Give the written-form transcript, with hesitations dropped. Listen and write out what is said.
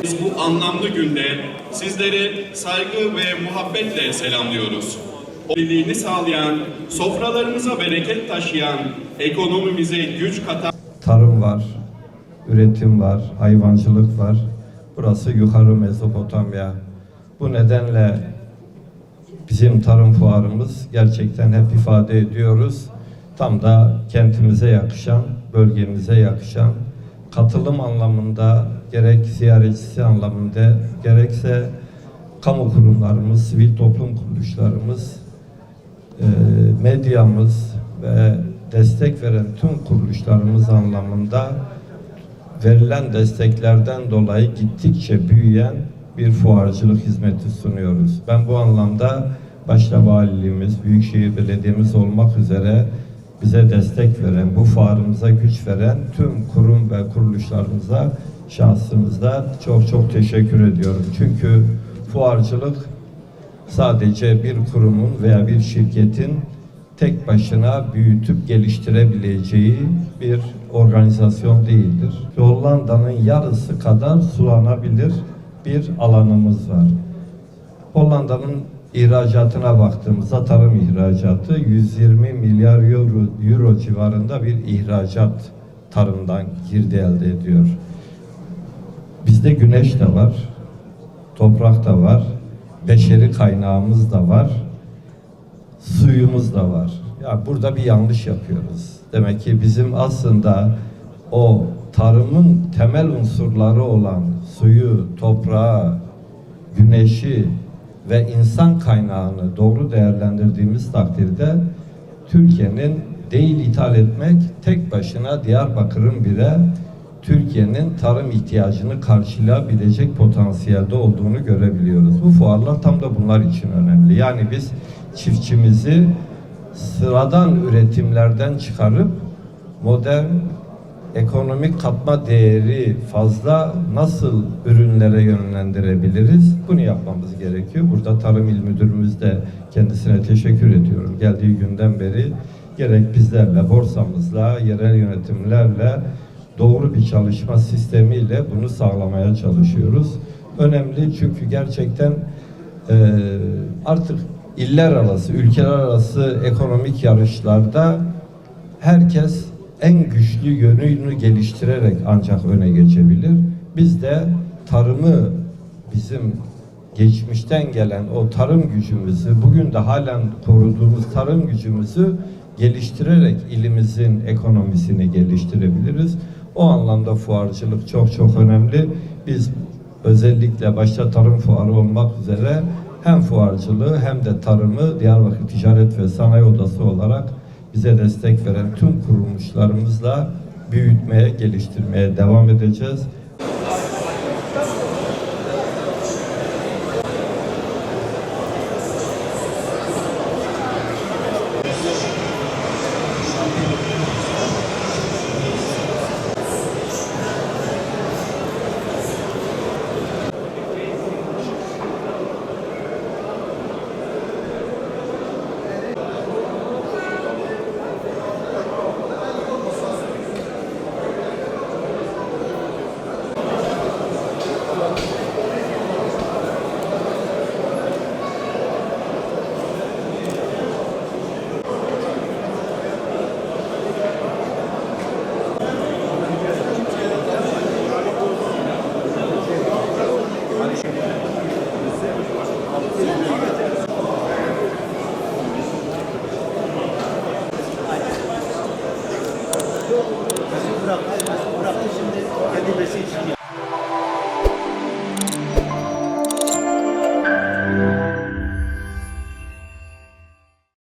Biz bu anlamlı günde sizleri saygı ve muhabbetle selamlıyoruz. O birliğini sağlayan, sofralarımıza bereket taşıyan, ekonomimize güç katan... Tarım var, üretim var, hayvancılık var. Burası yukarı Mezopotamya. Bu nedenle bizim tarım fuarımız gerçekten hep ifade ediyoruz. Tam da kentimize yakışan, bölgemize yakışan, katılım anlamında, gerek ziyaretçisi anlamında, gerekse kamu kurumlarımız, sivil toplum kuruluşlarımız, medyamız ve destek veren tüm kuruluşlarımız anlamında verilen desteklerden dolayı gittikçe büyüyen bir fuarcılık hizmeti sunuyoruz. Ben bu anlamda başta valiliğimiz, Büyükşehir Belediyemiz olmak üzere bize destek veren, bu fuarımıza güç veren tüm kurum ve kuruluşlarımıza şahsımızda çok teşekkür ediyorum. Çünkü fuarcılık sadece bir kurumun veya bir şirketin tek başına büyütüp geliştirebileceği bir organizasyon değildir. Hollanda'nın yarısı kadar sulanabilir bir alanımız var. Hollanda'nın ihracatına baktığımızda tarım ihracatı 120 milyar euro civarında bir ihracat tarımdan girdi elde ediyor. Bizde güneş de var, toprak da var, beşeri kaynağımız da var, suyumuz da var. Ya burada bir yanlış yapıyoruz. Demek ki bizim aslında o tarımın temel unsurları olan suyu, toprağı, güneşi ve insan kaynağını doğru değerlendirdiğimiz takdirde Türkiye'nin değil ithal etmek tek başına Diyarbakır'ın bile Türkiye'nin tarım ihtiyacını karşılayabilecek potansiyelde olduğunu görebiliyoruz. Bu fuarlar tam da bunlar için önemli. Yani biz çiftçimizi sıradan üretimlerden çıkarıp modern, ekonomik katma değeri fazla nasıl ürünlere yönlendirebiliriz? Bunu yapmamız gerekiyor. Burada Tarım İl Müdürümüz de kendisine teşekkür ediyorum. Geldiği günden beri gerek bizlerle, borsamızla, yerel yönetimlerle doğru bir çalışma sistemiyle bunu sağlamaya çalışıyoruz. Önemli çünkü gerçekten artık iller arası, ülkeler arası ekonomik yarışlarda herkes en güçlü yönünü geliştirerek ancak öne geçebilir. Biz de tarımı, bizim geçmişten gelen o tarım gücümüzü, bugün de halen koruduğumuz tarım gücümüzü geliştirerek ilimizin ekonomisini geliştirebiliriz. O anlamda fuarcılık çok önemli. Biz özellikle başta tarım fuarı olmak üzere hem fuarcılığı hem de tarımı Diyarbakır Ticaret ve Sanayi Odası olarak bize destek veren tüm kuruluşlarımızla büyütmeye, geliştirmeye devam edeceğiz. Bıraktı şimdi kendi besi için.